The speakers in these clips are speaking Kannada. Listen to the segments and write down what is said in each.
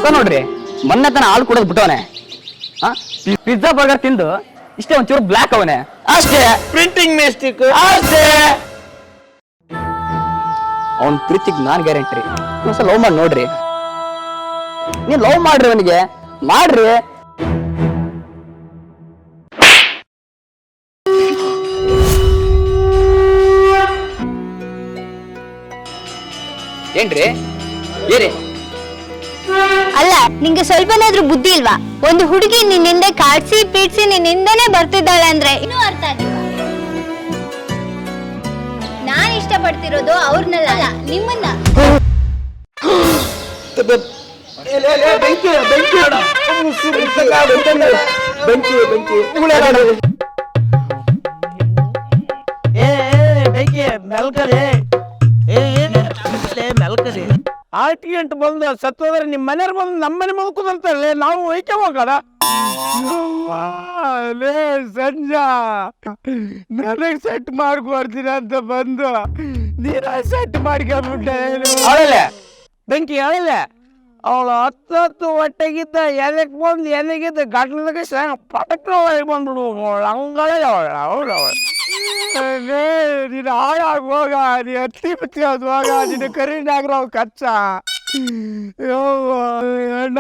ಮುಖ ನೋಡ್ರಿ, ಮೊನ್ನೆ ತನ ಹಾಲು ಕುಡಿದ್ ಬಿಟ್ಟವನೆ. ಪಿಜ್ಜಾ ಬರ್ಗರ್ ತಿಂದು ಇಷ್ಟೇ ಒಂಚೂರು ಬ್ಲಾಕ್ ಅವನೆ ಅಷ್ಟೇ. ಪ್ರಿಂಟಿಂಗ್ ಮಿಸ್ಟೇಕ್ ಅಷ್ಟೇ. ಅವನ್ ಪ್ರೀತಿಗ್ ನಾನ್ ಗ್ಯಾರಂಟಿ. ಒಂದ್ಸಲ ಲವ್ ಮಾಡಿ ನೋಡ್ರಿ. ನೀನ್ ಲವ್ ಮಾಡ್ರಿ, ಅವನಿಗೆ ಮಾಡ್ರಿ. ಏನ್ರಿ ಏರಿ? ಅಲ್ಲ, ನಿಂಗೆ ಸ್ವಲ್ಪನಾದ್ರೂ ಬುದ್ಧಿ ಇಲ್ವಾ? ಒಂದು ಹುಡುಗಿ ನಿನ್ನಿಂದ ಕಾಡ್ಸಿ ಪೀಡ್ಸಿ ನಿನ್ನಿಂದನೇ ಬರ್ತಿದ್ದಾಳೆ ಅಂದ್ರೆ ಇನ್ನೂ ಅರ್ಥ ಆಗಿಲ್ಲ. ನಾನ್ ಇಷ್ಟಪಡ್ತಿರೋದು ಅವ್ರನ್ನಲ್ಲ, ನಿಮ್ಮನ್ನ. ಆರ್ಟಿಗೆಂಟ್ ಬಂದು ಸತ್ತೋದ್ರೆ ನಿಮ್ಮ ಮನೆಯವ್ರು ಬಂದು ನಮ್ಮ ಮನೆ ಮಲ್ಕೋದಂತಲ್ಲೇ ನಾವು ಒಯ್ಕೆ ಹೋಗೋಣ. ಸಂಜಾ ನನಗ್ ಸೆಟ್ ಮಾಡ್ಕೊಡ್ತೀನಿ ಅಂತ ಬಂದು ನೀನ ಸೆಟ್ ಮಾಡ್ಕೊಂಡ್ಬಿಟ್ಟೆ. ಅವಳಲೆ ಬೆಂಕಿ ಅವಳೆ ಅವಳು ಹತ್ತು ಹೊಟ್ಟೆಗಿದ್ದ ಎದಕ್ ಬಂದು ಎದೆಗಿದ್ದ ಗಂಟಲದಾಗ ಪಟಕ್ ಒಳಗೆ ಬಂದ್ಬಿಡು. ಹಂಗಳೇ ಅವಳು ನೀನು ಹಾಳಾಗಿ ಹೋಗ, ನೀ ಹತ್ತಿ ಬತ್ತಿ ಅದು ಹೋಗ, ನಿನ್ನ ಕರೀನಾಗ್ರ ಕಚ್ಚ. ಅಣ್ಣ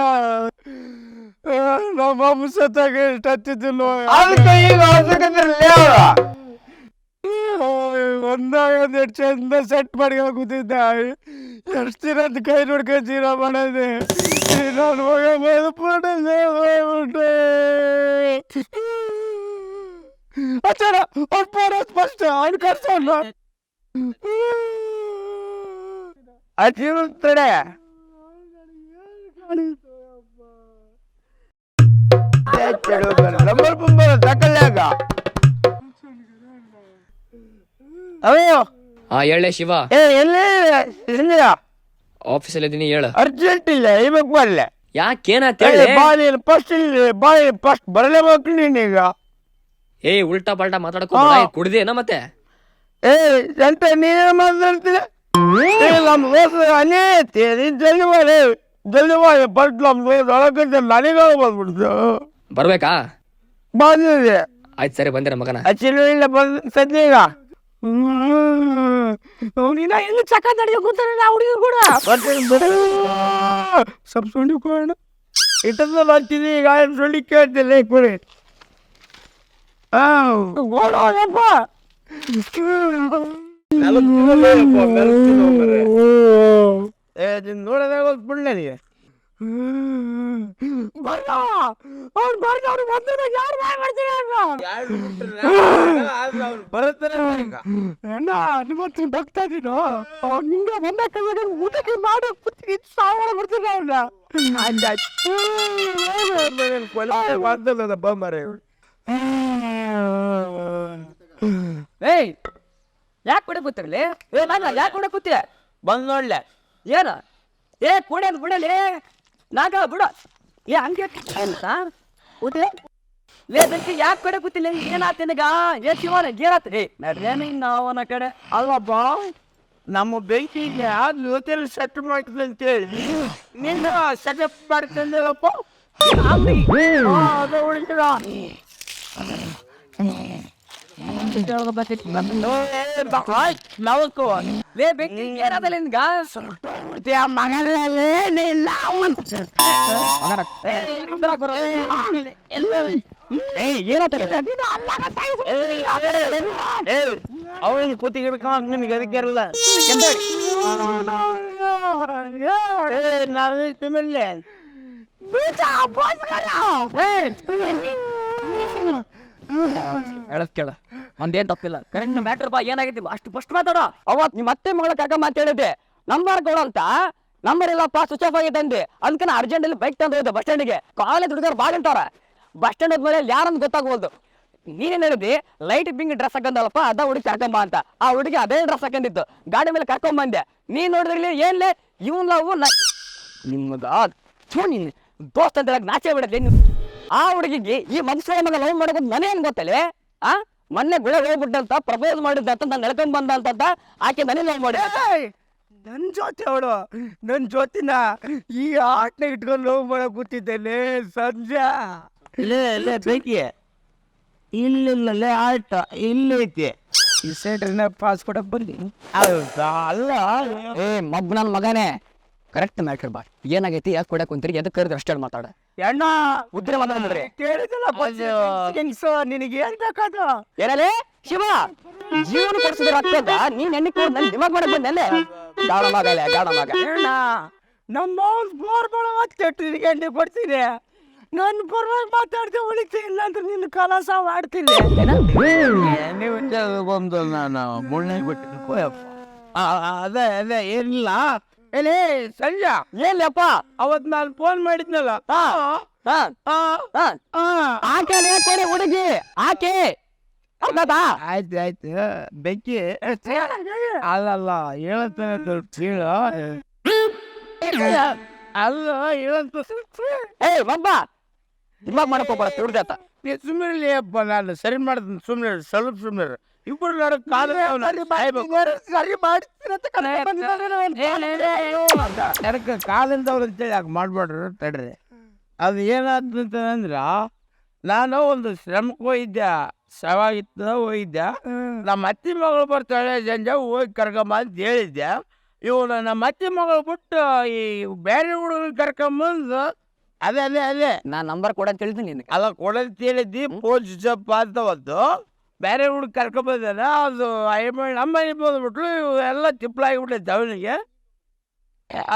ನಮ್ಮ ಸತ್ತಾಗ ಎಷ್ಟು ಹತ್ತಿದ್ದಿಲ್ಲ. ಒಂದಾಗ ಎಷ್ಟು ಚಂದ ಸೆಟ್ ಮಾಡ್ಕೊಂಡು ಕೂತಿದ್ದ. ಎಷ್ಟು ದಿನ ಅಂತ ಕೈ ನೋಡ್ಕೊಂಡು ಜೀರ ಮಾಡೋದೆ. ನಾನು ಹೋಗ ಮೇಲ್ಪಟ್ಟೆ ಹೋಗ್ಬಿಟ್ಟೆ. ಅಚ್ಚಾರ ಅವ್ನು ಫೋನ್ ಫಸ್ಟ್ ಅವ್ನು ಕರ್ಸೋಣ ಅಚ್ಚಿರುತ್ತಡೆ. ನಂಬರ್ ಪಂಬರ್ ತಕಲ್ಯಾಗ ಅಯ್ಯೋ. ಹೇಳೆ ಶಿವ. ಎಲ್ಲಿ ಆಫೀಸಲ್ಲಿ ಇದೀನಿ, ಹೇಳ. ಅರ್ಜೆಂಟ್ ಇಲ್ಲ, ಇವಾಗ ಬರಲ್ಲ. ಯಾಕೇನಾತ ಬಾರಿ ಫಸ್ಟ್ ಇಲ್ಲಿ ಬಾರಿ ಫಸ್ಟ್ ಬರಲೇಬೇಕು ನೀನೀಗ. ಉಲ್ಟಾ ಪಲ್ಟಾ ಮಾತಾಡಕೋ, ಕುಡ್ದೇನ ಮತ್ತೆ? ಎಂತ ನೀನೇನು ಮಾತಾಡ್ತೀರ? ನಮ್ಮ ದೋಸ್ತ ಅನೇ ಐತಿ, ನೀನ್ ಜಲ್ದಿ ಮಾಡಿ ಬಟ್ ನಮ್ಮ ಒಳಗಂತ ನನಗ ಬಂದ್ಬಿಡ್ತು. ಬರ್ಬೇಕಾ? ಬಂದಿದೆ. ಆಯ್ತು ಸರಿ, ಬಂದಿರ ಮಗನ. ಅಚ್ಚಿಲ್ಲ ಇಲ್ಲ ಬಂದ ಸದ್ಯಗ ನೀನ ಎಲ್ಲ ಚಕ್ಕ ತಡಿಯ ಕೂತಾನೆ ಹುಡುಗಿ ಕೂಡ ಸ್ವಲ್ಪ ಸುಂಡಿ ಕೊಡ ಇಟ್ಟದ ಬರ್ತೀನಿ. ಈಗ ಸುಳ್ಳಿ ಕೇಳ್ತಿಲ್ಲ ಕುಡಿ. ಗೋಡಪ್ಪ ನೋಡದಾಗ ಬಿಡ್ಲೆ ನೀ ನಿಮ್ಮತ್ರ ಬಗ್ತಾ ಇದೀನೋ ನಿಂಗ ಬಂದ ಊಟಕ್ಕೆ ಮಾಡೋ ಪುತ್ತಿಗೆ ಸಾವಿರ ಬರ್ತೀನಿ ಅವನ್ನ ಬಂಬರ. ಏಯ್, ಯಾಕೆ ಕೂಡ ಕೂತಿರ್ಲಿ? ಯಾಕೆ ಕೂಡ ಕೂತಿಯ? ಬಂದ್ ನೋಡ್ಲೆ ಏನ ಕೂಡೋದು ಬಿಡಲಿ ನಾಗ ಬಿಡ. ಹಂಗೆ ಅಂತ ಲೇದಂತೆ ಯಾಕೆ ಕಡೆ ಕೂತಿಲ್ಲ? ಏನಾತೇನಗ? ಶಿವನ ಏನಾತ? ನಡ್ರೇನ ಅವನ ಕಡೆ ಅಲ್ಲಪ್ಪ. ನಮ್ಮ ಬೆಂಕಿಗೆ ಜೊತೆಲಿ ಸೆಟ್ ಮಾಡ್ತಂತೇಳಿ ನಿನ್ನ ಸೆಟಪ್ ಮಾಡ್ತಂದಲ್ಲಪ್ಪ. ಅದು ಉಳಿಸಿದ ಅವನಿಗೆ ಕೂತಿರ್ಬೇಕ ನಿಮಗೆ ಅದಕ್ಕೆ ಇರಲ್ಲ. ಕೇಳ ಒಂದೇನ್ ತಪ್ಪಿಲ್ಲ. ಕರೆಕ್ಟ್ ಮ್ಯಾಟ್ರ್ ಬಾ, ಏನಾಗೈತಿ ಅಷ್ಟು ಫಸ್ಟ್ ಮಾತಾಡ. ಅವತ್ ನಿಮ್ಮ ಮತ್ತೆ ಮಗಳ ಕಾಕ ಮಾತಾಡಿದ್ದೆ, ನಂಬರ್ ಕೊಡು ಅಂತ. ನಂಬರ್ ಇಲ್ಲಪ್ಪ, ಸ್ವಿಚ್ ಆಫ್ ಆಗೈತೆ ಅಂದೆ. ಅದಕ್ಕೆ ನಾ ಅರ್ಜೆಂಟ್ ಅಲ್ಲಿ ಬೈಕ್ ತಂದು ಹೋಯ್ತು ಬಸ್ ಸ್ಟ್ಯಾಂಡಿಗೆ. ಕಾಲೇಜ್ ಹುಡುಗರು ಬಾಳ್ ಅಂತಾರ. ಬಸ್ ಸ್ಟ್ಯಾಂಡ್ ಹೋದ್ಮೇಲೆ ಯಾರಂತ ಗೊತ್ತಾಗೋಲ್ದು. ನೀನೇನ್ ಹೇಳಿದ್ರಿ? ಲೈಟ್ ಪಿಂಕ್ ಡ್ರೆಸ್ ಹಾಕಂದಲ್ಲಪ್ಪ, ಅದ ಹುಡುಗಿ ಕರ್ಕೊಂಬ ಅಂತ. ಆ ಹುಡುಗಿ ಅದೇ ಡ್ರೆಸ್ ಹಾಕೊಂಡಿತ್ತು. ಗಾಡಿ ಮೇಲೆ ಕರ್ಕೊಂಬಂದೆ. ನೀನ್ ನೋಡಿದ್ರಿ ಏನ್ಲೇ ಇವನ್ ಲವ್ ನಿಮ್ಗ ನಿನ್ ದೋಸ್ತ ಅಂತ ಹೇಳಕ್ ನಾಚೆ ಬಿಡತ್ತೆ. ಆ ಹುಡುಗಿಗೆ ಈ ಮನುಷ್ಯ ಮಗ ಲವ್ ಮಾಡೋದು ನನಗೇನ್ ಗೊತ್ತಲ್ಲೇ? ಮೊನ್ನೆ ಗುಳೆ ಹೋಗ್ಬಿಟ್ಟಂತ ಪ್ರಪೋಸ್ ಮಾಡಿದ್ದಂತ ನಾನು ನೆಳ್ಕೊಂಡ್ ಬಂದ ಅಂತ ಆಕೆ ನನಗೆ ಲವ್ ಮಾಡಿ ನನ್ನ ಜೊತೆ ಅವಳು ನನ್ನ ಜೊತಿನ ಈ ಆಟನ ಇಟ್ಕೊಂಡು ಲವ್ ಮಾಡಕ್ ಕೂತಿದ್ದೇನೆ ಸಂಜೆ. ಇಲ್ಲೇ ಬೇಕಿ ಇಲ್ಲೇ ಆಟ ಇಲ್ಲೈತಿ ಈ ಸೆಂಟ್ರನ್ನ ಪಾಸ್ ಕೊಡಕ್ ಬಂದಿ. ಹೌದಾ? ಅಲ್ಲ ಏ ಮಬ್ಬ ನನ್ನ ಮಗನೇ, ಕರೆಕ್ಟ್ ಮ್ಯಾಟ್ರ್ ಬಾ. ಏನಾಗೈತಿ, ಯಾಕೆ ಕೊಡಕ್ ಕುಂತೀರಿ, ಎದಕ್ಕೆ ಕರೆದ್ರೆ ಅಷ್ಟೇ ಮಾತಾಡ. ಅಣ್ಣ ಉದ್ರೆ ಮಾತಾಡ್ರಿ. ಕೇಳಿದಲ್ಲ ನಿನಗೆ ಏನ್ ಬೇಕಾದ? ಏನಲ್ಲೇ ಶಿವ, ಜೀವನ ಕೊಡ್ಸಿದ್ರೆ ಆಗ್ತದ, ನೀನ್ ಎಣ್ಣೆ ಕೊಡ್ ನನ್ ದಿಮಾಗ್ ಮಾಡಕ್ ಬಂದಲ್ಲೇ. ಗಾಢ ಮಗಲೇ ಗಾಢ ಮಗ. ಅಣ್ಣ ನಮ್ಮ ಬೋರ್ ನಿನಗೆ ಎಣ್ಣೆ ಕೊಡ್ತೀನಿ. ನನ್ನ ಪರವಾಗಿ ಮಾತಾಡ್ದೆ ಉಳಿತೀನಿ, ಇಲ್ಲ ಅಂದ್ರೆ ನಿನ್ನ ಕಲಾಸ ಮಾಡ್ತೀನಿ. ಒಂದು ನಾನು ಮುಳ್ಳೆ ಬಿಟ್ಟು ಅದೇ ಏನಿಲ್ಲ. ಏನೇ ಸಂಜೆ ಏನ್ಲಪ್ಪ ಅವತ್ ನಾನು ಫೋನ್ ಮಾಡಿದ್ನಲ್ಲ, ಆಕೆ ಕೊಡಿ ಹುಡುಗಿ ಆಕೆ ಅರ್ಧದಾ? ಆಯ್ತು ಬೆಂಕಿ ಅಲ್ಲಲ್ಲ ಹೇಳ್ತಾನೆ ಸ್ವಲ್ಪ ಹೇಳು. ಅಲ್ಲ ಹೇಳಂತ ಏ ಮಬ್ಬ ದಿಮಾಗ್ ಮಾಡಕ್ ಹೋಗ್ಬೇಡ, ತಿಳ್ದಾತ. ಸುಮ್ಮನೆ ಅಪ್ಪ, ನಾನು ಸರಿ ಮಾಡ್ತೀನಿ. ಸುಮ್ಮನೆ ಸ್ವಲ್ಪ ಸುಮ್ಮನೆ ಇಬ್ಬರು ನೋಡಕ್ ಸರಿ ಮಾಡ್ತೀನಿ ಕಾಲಿಂದ ಅವ್ರು ಅಂತೇಳಿ ಯಾಕೆ ಮಾಡ್ಬೇಡ್ರಿ ತಡ್ರಿ. ಅದು ಏನಾದಂತಂದ್ರ, ನಾನು ಒಂದು ಶ್ರಮಕ್ಕೆ ಹೋಗಿದ್ದೆ, ಶವಾಗಿತ್ತು ಹೋಗಿದ್ದೆ. ನಮ್ಮ ಅತ್ತಿ ಮಗಳು ಬರ್ತಾಳೆ ಸಂಜೆ, ಹೋಗಿ ಕರ್ಕೊಂಬ ಅಂತ ಹೇಳಿದ್ದೆ. ಇವನು ನಮ್ಮ ಅತ್ತಿ ಮಗಳು ಬಿಟ್ಟು ಈ ಬೇರೆ ಹುಡುಗರು ಕರ್ಕೊಂಬಂದು ಅದೇ ನಾನ್ ನಂಬರ್ ಕೊಡ ಅಂತ ಹೇಳಿದ್ದೀನಿ ನಿನಗೆ. ಅಲ್ಲ ಕೊಡಂತ ಹೇಳಿದ್ದಿ, ಫೋನ್ ಸ್ವಿಚ್ ಅಪ್ ಅಂತವತ್ತು ಬೇರೆ ಹುಡುಗ ಕರ್ಕೊಂಬಂದಾನ. ಅದು ನಮ್ಮ ಮನೆ ಬಂದ್ಬಿಟ್ಲು, ಎಲ್ಲ ತಿಪ್ಪಲಾಗಿಬಿಟ್ಟೈತೆ ಅವನಿಗೆ.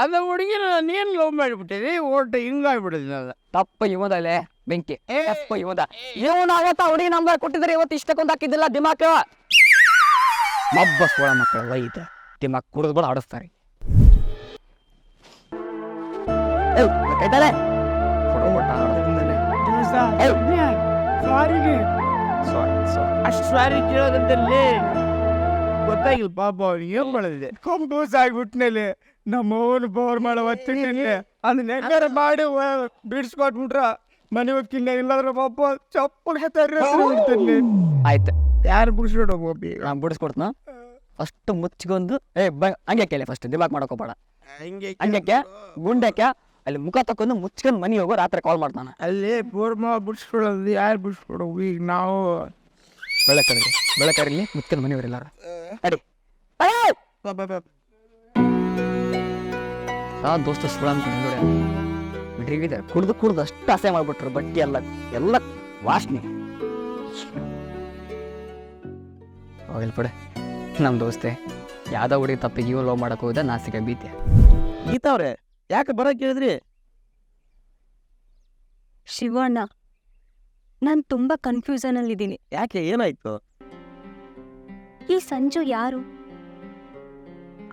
ಅದು ಹುಡುಗಿನ ನೀನು ಲವ್ ಮಾಡಿಬಿಟ್ಟಿದ್ದಿ, ಒಟ್ಟು ಹಿಂಗಾಗ್ಬಿಟ್ಟಿದ್ದೆ ನಾನು. ತಪ್ಪ ಇವದಲ್ಲೇ ಬೆಂಕಿ, ತಪ್ಪ ಇವದ. ಇವನು ಅವತ್ತ ಹುಡುಗಿ ನಂಬರ್ ಕೊಟ್ಟಿದ್ರೆ ಇವತ್ತು ಇಷ್ಟಕ್ಕೊಂದು ಹಾಕಿದ್ದಿಲ್ಲ ದಿಮಾಕ್. ಮಬ್ಬ ಸೋಳ ಮಕ್ಕಳು ವೈದ ದಿಮಾಕ್ ಕುಡಿದ್ಬಿಡ ಆಡಿಸ್ತಾರೆ. ಅಷ್ಟು ಸಾರಿ ಕೇಳೋದಂತಲ್ಲಿ ಗೊತ್ತಾಗಿಲ್ಲ ಪಾಪ ಅವ್ನಿಗೆ. ಏನ್ ಮಾಡಿದೆ ಕಂಪೋಸ್ ಆಗಿಬಿಟ್ನಲ್ಲಿ ನಮ್ಮವನು ಬೋರ್ ಮಾಡೋ ಹೊತ್ತಿನಲ್ಲಿ ಅದನ್ನ ಹೆಂಗಾರ ಮಾಡಿ ಬಿಡಿಸ್ಕೊಟ್ಬಿಟ್ರ ಮನೆ ಹೋಗ್ತೀನಿ. ಇಲ್ಲಾದ್ರೆ ಪಾಪ ಚಪ್ಪಲ್ ಬಿಡ್ತೀನಿ. ಆಯ್ತು, ಯಾರು ಬಿಡಿಸ್ಬಿಡೋ ಗೋಪಿ, ನಾನು ಬಿಡಿಸ್ಕೊಡ್ತನ. ಫಸ್ಟ್ ಮುಚ್ಚಿಗೊಂದು ಹಂಗೆ ಕೇಳಿ, ಫಸ್ಟ್ ದಿಮಾಕ್ ಮಾಡಕ್ ಹೋಗ್ಬೇಡ. ಹಂಗೆ ಗುಂಡಕ್ಕೆ ಅಲ್ಲಿ ಮುಖ ತಕೊಂಡು ಮುಚ್ಕೊಂಡು ಮನೆ ಹೋಗೋ, ರಾತ್ರಿ ಕಾಲ್ ಮಾಡ್ತಾನ. ಅಲ್ಲಿ ಬೋರ್ ಬಿಡಿಸ್ಕೊಡೋದು ಯಾರು ಬಿಡಿಸ್ಕೊಡೋ? ಈಗ ನಾವು ಬೆಳಕರಿಲಿ ಮುಚ್ಕೊಂಡು ಮನೆಯವರೆಲ್ಲಾರ ಅಡಿ ದೋಸ್ತ ಸುಳ ಅನ್ಕೊಂಡು ನೋಡಿ ಬಿಡ್ರಿಗಿದೆ. ಕುಡ್ದು ಅಷ್ಟು ಆಸೆ ಮಾಡ್ಬಿಟ್ರು. ಬಟ್ಟಿ ಎಲ್ಲ ವಾಸನೆ ಹೋಗಿಲ್ ಬಿಡ. ನಮ್ಮ ದೋಸ್ತೆ ಯಾವ್ದೋ ಹುಡುಗಿ ತಪ್ಪಿಗೆ ಇವ್ ಲವ್ ಮಾಡಕ್ ಹೋದ, ನಾಸಿಕ ಬೀತೆ. ಗೀತಾವ್ರೆ ಯಾಕೆ ಬರಕ್ ಹೇಳಿದ್ರಿ? ಶಿವಣ್ಣ, ನಾನು ತುಂಬಾ ಕನ್ಫ್ಯೂಷನ್ ಅಲ್ಲಿ ಇದ್ದೀನಿ. ಯಾಕೆ, ಏನಾಯ್ತು? ಈ ಸಂಜು ಯಾರು?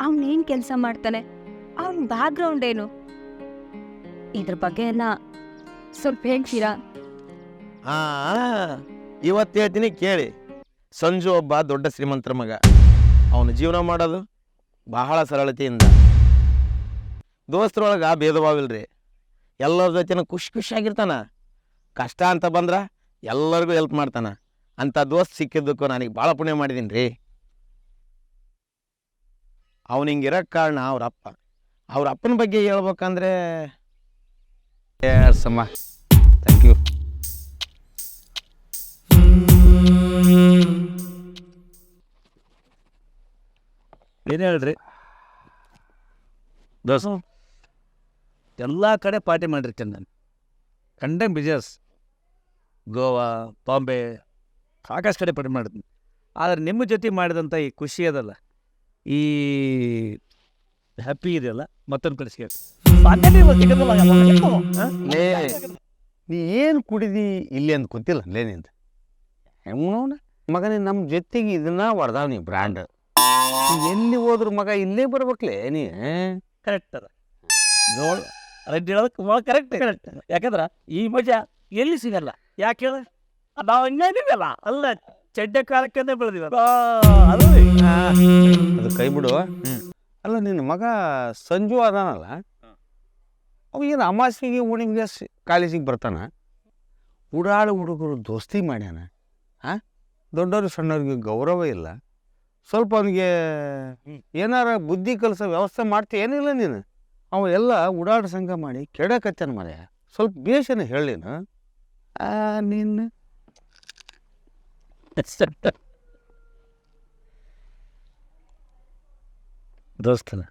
ಅವನೇನ್ ಕೆಲಸ ಮಾಡ್ತಾನೆ? ಅವನ್ ಬ್ಯಾಕ್ ಗ್ರೌಂಡ್ ಏನು? ಇದ್ರ ಬಗ್ಗೆ ಎಲ್ಲ ಸ್ವಲ್ಪ ಹೇಳ್ತೀರಾ? ಇವತ್ತು ಹೇಳ್ತೀನಿ ಕೇಳಿ. ಸಂಜು ಒಬ್ಬ ದೊಡ್ಡ ಶ್ರೀಮಂತರ ಮಗ. ಅವನು ಜೀವನ ಮಾಡೋದು ಬಹಳ ಸರಳತೆಯಿಂದ. ದೋಸ್ತರೊಳಗೆ ಭೇದ ಭಾವಿಲ್ರಿ. ಎಲ್ಲರ ಜೊತೆನೂ ಖುಷಿಯಾಗಿರ್ತಾನ. ಕಷ್ಟ ಅಂತ ಬಂದ್ರೆ ಎಲ್ಲರಿಗೂ ಹೆಲ್ಪ್ ಮಾಡ್ತಾನ. ಅಂಥ ದೋಸ್ತ್ ಸಿಕ್ಕಿದ್ದಕ್ಕೂ ನನಗೆ ಭಾಳ ಪುಣ್ಯ ಮಾಡಿದ್ದೀನಿ ರೀ. ಅವನು ಹಿಂಗಿರೋಕ್ಕೆ ಕಾರಣ ಅವ್ರ ಅಪ್ಪನ ಬಗ್ಗೆ ಹೇಳ್ಬೇಕಂದ್ರೆ ಸಮ್ಮ ಥ್ಯಾಂಕ್ ಯು. ಏನು ಹೇಳ್ರಿ ದೋಸ್ತ? ಎಲ್ಲ ಕಡೆ ಪಾರ್ಟಿ ಮಾಡಿರ್ತೇನೆ ನಾನು. ಕಂಡಂಗೆ ಬಿಸ್ನೆಸ್, ಗೋವಾ, ಬಾಂಬೆ, ಸಾಕಷ್ಟು ಕಡೆ ಪಾರ್ಟಿ ಮಾಡಿದ್ದೀನಿ. ಆದರೆ ನಿಮ್ಮ ಜೊತೆ ಮಾಡಿದಂಥ ಈ ಖುಷಿ ಅದಲ್ಲ, ಈ ಹ್ಯಾಪಿ ಇದೆಯಲ್ಲ, ಮತ್ತೊಂದು ಕಡೆ ಸಿಗುತ್ತೆ. ನೀ ಏನು ಕುಡಿದಿ ಇಲ್ಲಿ ಅಂತ ಗೊತ್ತಿಲ್ಲ ಲೇನಿಂದ. ಹೆಂಗವನ ಮಗನೇ ನಮ್ಮ ಜೊತೆಗೆ ಇದನ್ನ ಹೊಡೆದಾವ ನೀ ಬ್ರ್ಯಾಂಡ್. ಎಲ್ಲಿ ಹೋದ್ರು ಮಗ ಇಲ್ಲೇ ಬರ್ಬೇಕ್ಲೇ ನೀ. ಕರೆಕ್ಟ್ ಅದ ನೋಡು, ರೆಡ್ಡಿ ಹೇಳೋದಕ್ಕೆ ಭಾಳ ಕರೆಕ್ಟ್. ಯಾಕಂದ್ರೆ ಈ ಮಜಾ ಎಲ್ಲಿ ಸಿಗಲ್ಲ. ಯಾಕೆ ಹೇಳ, ನಾವು ಹಂಗಿದೀವಲ್ಲ, ಅಲ್ಲ ಚಡ್ಡ ಕಾಲಕ್ಕೆ ಬೆಳೆದಿವಲ್ಲ ಅದು ಕೈ ಬಿಡುವ. ಅಲ್ಲ ನಿನ್ನ ಮಗ ಸಂಜು ಅದಾನಲ್ಲ, ಅವ ಏನು ಅಮಾಸಿಗೆ ಉಣಿಗೆ ಕಾಲೇಜಿಗೆ ಬರ್ತಾನ, ಉಡಾಳು ಹುಡುಗರು ದೋಸ್ತಿ ಮಾಡ್ಯಾನ. ದೊಡ್ಡವ್ರು ಸಣ್ಣವ್ರಿಗೆ ಗೌರವ ಇಲ್ಲ, ಸ್ವಲ್ಪ ಅವನಿಗೆ ಏನಾರ ಬುದ್ಧಿ ಕಲಿಸೋ ವ್ಯವಸ್ಥೆ ಮಾಡ್ತಿ ಏನಿಲ್ಲ ನೀನು. ಅವ ಎಲ್ಲ ಉಡಾಡ ಸಂಘ ಮಾಡಿ ಕೆಡಕತ್ತನ ಮರೆ. ಸ್ವಲ್ಪ ಬೇಷನ ಹೇಳಿನ ನೀನು. ದೋಸ್ತನ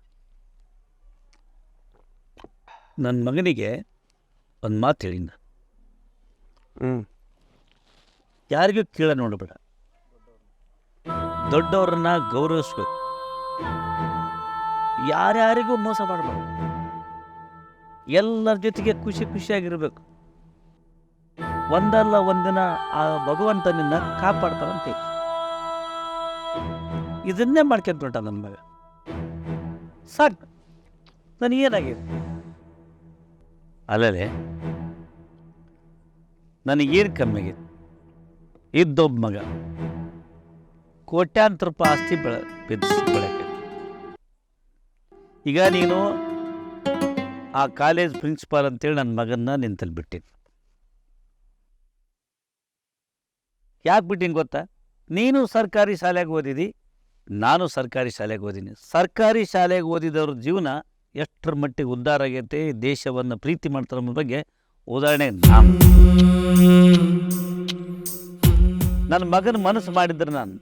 ನನ್ನ ಮಗನಿಗೆ ಒಂದು ಮಾತು ಹೇಳಿನ, ಯಾರಿಗೂ ಕೀಳ ನೋಡಬೇಡ, ದೊಡ್ಡವ್ರನ್ನ ಗೌರವಿಸ್ಬೇಕು, ಯಾರ್ಯಾರಿಗೂ ಮೋಸ ಮಾಡಬೇಡ, ಎಲ್ಲರ ಜೊತೆಗೆ ಖುಷಿ ಖುಷಿಯಾಗಿರ್ಬೇಕು. ಒಂದಲ್ಲ ಒಂದಿನ ಆ ಭಗವಂತ ನಿನ್ನ ಕಾಪಾಡ್ತಾರಂತೆ. ಇದನ್ನೇ ಮಾಡ್ಕೊಂತ ನನ್ನ ಮಗ. ಸಾಕು, ನನಗೇನಾಗಿದೆ ಅಲ್ಲದೆ ನನಗೇನು ಕಮ್ಮಿ ಆಗೈತೆ. ಇದ್ದೊಬ್ಬ ಮಗ ಕೋಟ್ಯಾಂತರ ರೂಪಾಯಿ ಆಸ್ತಿ ಬೆಳೆಕೆ. ಈಗ ನೀನು ಆ ಕಾಲೇಜ್ ಪ್ರಿನ್ಸಿಪಾಲ್ ಅಂತೇಳಿ ನನ್ನ ಮಗನ್ನ ನಿಂತಲ್ಲಿ ಬಿಟ್ಟಿನಿ. ಯಾಕೆ ಬಿಟ್ಟಿನಿ ಗೊತ್ತಾ? ನೀನು ಸರ್ಕಾರಿ ಶಾಲೆಗೆ ಓದಿದಿ, ನಾನು ಸರ್ಕಾರಿ ಶಾಲೆಗೆ ಓದೀನಿ. ಸರ್ಕಾರಿ ಶಾಲೆಗೆ ಓದಿದವ್ರ ಜೀವನ ಎಷ್ಟರ ಮಟ್ಟಿಗೆ ಉದ್ಧಾರ ಆಗೈತೆ, ದೇಶವನ್ನು ಪ್ರೀತಿ ಮಾಡ್ತಾರ ಅನ್ನೋ ಬಗ್ಗೆ ಉದಾಹರಣೆ ನಾನು. ನನ್ನ ಮಗನ ಮನಸ್ಸು ಮಾಡಿದ್ರೆ ನಾನು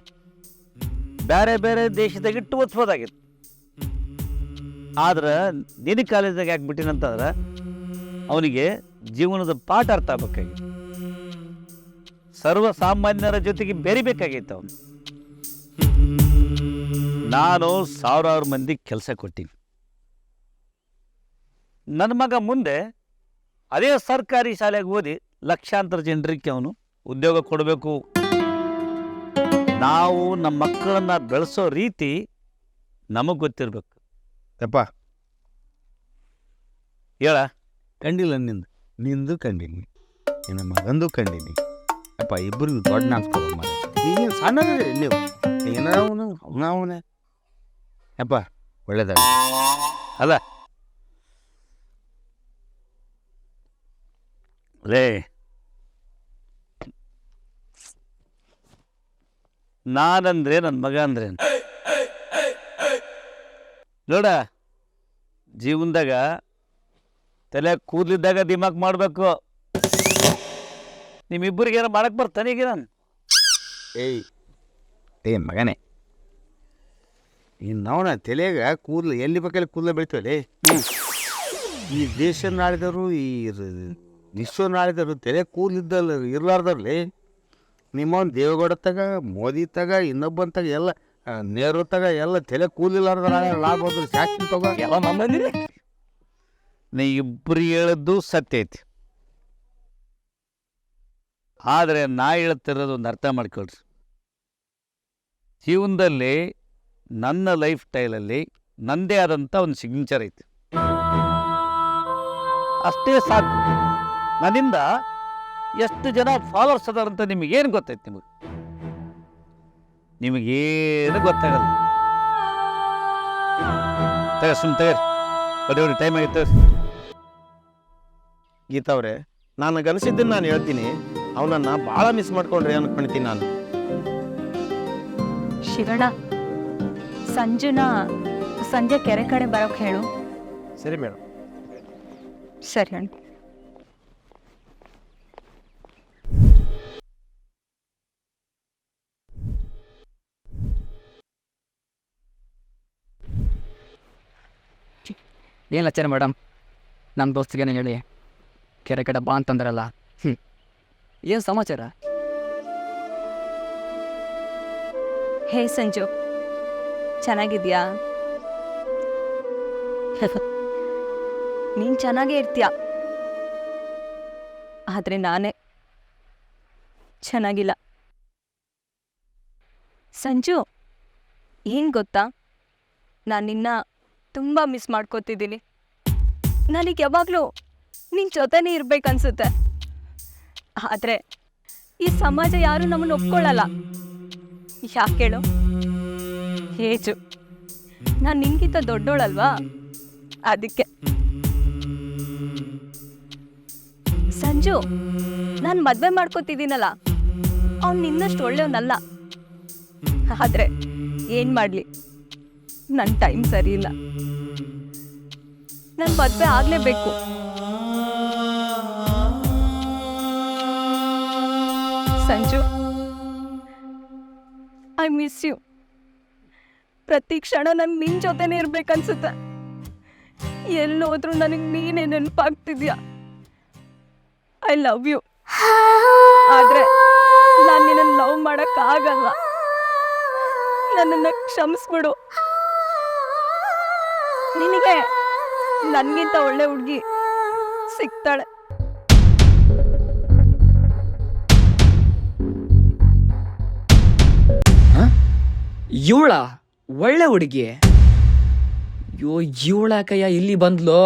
ಬೇರೆ ಬೇರೆ ದೇಶದಾಗಿಟ್ಟು ಓದಿಸ್ಬೋದಾಗಿತ್ತು. ಆದ್ರೆ ನಿನ್ನ ಕಾಲೇಜಾಗ ಯಾಕೆ ಬಿಟ್ಟಿನಂತಂದ್ರೆ ಅವನಿಗೆ ಜೀವನದ ಪಾಠ ಅರ್ಥ ಆಗ್ಬೇಕಾಗಿತ್ತು. ಸರ್ವಸಾಮಾನ್ಯರ ಜೊತೆಗೆ ಬೆರಿಬೇಕಾಗಿತ್ತು ಅವನು. ನಾನು ಸಾವಿರಾರು ಮಂದಿ ಕೆಲಸ ಕೊಟ್ಟೀನಿ. ನನ್ನ ಮಗ ಮುಂದೆ ಅದೇ ಸರ್ಕಾರಿ ಶಾಲೆಗೆ ಓದಿ ಲಕ್ಷಾಂತರ ಜನರಿಗೆ ಅವನು ಉದ್ಯೋಗ ಕೊಡಬೇಕು. ನಾವು ನಮ್ಮ ಮಕ್ಕಳನ್ನ ಬೆಳೆಸೋ ರೀತಿ ನಮಗೆ ಗೊತ್ತಿರಬೇಕು. ಯಪ್ಪ ಹೇಳ, ಕಂಡಿಲ್ಲ ನಿಂದು ಕಂಡೀನಿ, ನಿನ್ನ ಮಗಂದು ಕಂಡೀನಿ. ಅಪ್ಪ ಇಬ್ಬರಿಗೂ ದೊಡ್ಡ ನಾಚ್ಕೊಳ ಮರ. ನೀನು ಸಣ್ಣದೇ ನೀವು ಅವನೇ ಯಪ್ಪ ಒಳ್ಳೇದಾಗ ಅಲ್ಲ ರೇ. ನಾನಂದ್ರೆ ನನ್ನ ಮಗ ಅಂದ್ರೆ ನೋಡ, ಜೀವನದಾಗ ತಲೆ ಕೂದಲಿದ್ದಾಗ ದಿಮಾಕ್ ಮಾಡಬೇಕು. ನಿಮ್ಮಿಬ್ಬರಿಗೆ ಏನೋ ಮಾಡಕ್ಕೆ ಬರ್ತಾನೆ ಈಗ ನಾನು. ಏ ಮಗನೇ, ಇನ್ನವನ ತಲೆಗ ಕೂದಲು ಎಲ್ಲಿ ಬೇಕಲ್ಲಿ ಕೂದಲು ಬೆಳಿತೀವಲ್ಲಿ. ಈ ದೇಶ ನಾಳಿದವರು, ಈ ವಿಶ್ವ ನಾಳಿದವರು ತಲೆ ಕೂದಲಿದ್ದಲ್ಲ ಇರ್ಲಾರ್ದವ್ರಲ್ಲಿ. ನಿಮ್ಮವನ್ ದೇವೇಗೌಡ ತಗ, ಮೋದಿ ತಗ, ಇನ್ನೊಬ್ಬನ ತಗ, ಎಲ್ಲ ನೆಹರು ತಗ, ಎಲ್ಲ ತಲೆ ಕೂದಲಿಲ್ಲಾರ್ದ ಲಾಭ ಹೋದ್ರೆ ಶಾಸ್ತಿ ತಗೋ ಎಲ್ಲ ನಮ್ಮಲ್ಲಿ. ನೀ ಇಬ್ಬರು ಹೇಳದ್ದು ಸತ್ಯ ಐತಿ. ಆದರೆ ನಾ ಹೇಳ್ತಿರೋದು ಒಂದು ಅರ್ಥ ಮಾಡ್ಕೊಳ್ರಿ. ಜೀವನದಲ್ಲಿ ನನ್ನ ಲೈಫ್ ಸ್ಟೈಲಲ್ಲಿ ನನ್ನದೇ ಆದಂಥ ಒಂದು ಸಿಗ್ನೇಚರ್ ಐತಿ. ಅಷ್ಟೇ ಸಾಕು. ನನ್ನಿಂದ ಎಷ್ಟು ಜನ ಫಾಲೋವರ್ಸ್ ಅದಾರಂತ ನಿಮಗೇನು ಗೊತ್ತೈತಿ? ನಿಮಗೇನು ಗೊತ್ತಾಗಲ್ಲ. ತಗರಿ ಬರೀ ಟೈಮ್ ಆಗಿತ್ತು. ಗೀತಾವ್ರೆ, ನನಗನ್ಸಿದ್ದನ್ನು ನಾನು ಹೇಳ್ತೀನಿ. ಅವನನ್ನು ಭಾಳ ಮಿಸ್ ಮಾಡ್ಕೊಂಡ್ರಿ ಅನ್ಕೊಳ್ತೀನಿ ನಾನು. ಶಿವಣ್ಣ, ಸಂಜುನ ಸಂಜೆ ಕೆರೆ ಕಡೆ ಬರೋಕೆ ಹೇಳು. ಸರಿ ಮೇಡಮ್. ಸರಿ ಅಣ್ಣ. ಏನು ಲಚ್ಚನ ಮೇಡಮ್, ನಮ್ಮ ದೋಸ್ತಿಗೇನೆ ಹೇಳಿ ಕೆರೆ ಕಡೆ ಬಾ ಅಂತಂದ್ರಲ್ಲ. ಏನು ಸಮಾಚಾರ? ಹೇ ಸಂಜು, ಚೆನ್ನಾಗಿದ್ಯಾ? ನೀನು ಚೆನ್ನಾಗೇ ಇರ್ತೀಯ, ಆದರೆ ನಾನೇ ಚೆನ್ನಾಗಿಲ್ಲ. ಸಂಜು, ಏನು ಗೊತ್ತಾ, ನಾನು ನಿನ್ನ ತುಂಬ ಮಿಸ್ ಮಾಡ್ಕೋತಿದ್ದೀನಿ. ನನಗೆ ಯಾವಾಗಲೂ ನಿನ್ನ ಜೊತೆನೇ ಇರ್ಬೇಕನ್ಸುತ್ತೆ. ಆದರೆ ಈ ಸಮಾಜ ಯಾರೂ ನಮ್ಮನ್ನು ಒಪ್ಕೊಳ್ಳಲ್ಲ. ಯಾಕೆ ಹೇಳು? ಏಜು, ನಾನು ನಿನ್ಗಿಂತ ದೊಡ್ಡೋಳಲ್ವಾ, ಅದಕ್ಕೆ. ಸಂಜು, ನಾನು ಮದುವೆ ಮಾಡ್ಕೋತಿದ್ದೀನಲ್ಲ, ಅವ್ನು ನಿನ್ನಷ್ಟು ಒಳ್ಳೆಯವನಲ್ಲ. ಆದರೆ ಏನ್ ಮಾಡ್ಲಿ, ನನ್ನ ಟೈಮ್ ಸರಿ ಇಲ್ಲ. ನನ್ನ ಮದುವೆ ಆಗ್ಲೇಬೇಕು. Sanju, I miss you. ಪ್ರತಿ ಕ್ಷಣ ನನ್ ನಿನ್ ಜೊತೆನೇ ಇರ್ಬೇಕನ್ಸುತ್ತೆ. ಎಲ್ಲೋದ್ರೂ ನನಗೆ ನೀನೇ ನೆನಪಾಗ್ತಿದ್ಯಾ. I love you. ಆದ್ರೆ ನಾನು ನಿನ್ನನ್ನು ಲವ್ ಮಾಡಕ್ಕಾಗಲ್ಲ. ನನ್ನನ್ನು ಕ್ಷಮಿಸ್ಬಿಡು. ನಿನಗೆ ನನ್ಗಿಂತ ಒಳ್ಳೆ ಹುಡುಗಿ ಸಿಗ್ತಾಳೆ. ಇವಳ ಒಳ್ಳೆ ಹುಡುಗಿ? ಅಯ್ಯೋ, ಇವಳ ಕಯ್ಯ ಇಲ್ಲಿ ಬಂದ್ಲು.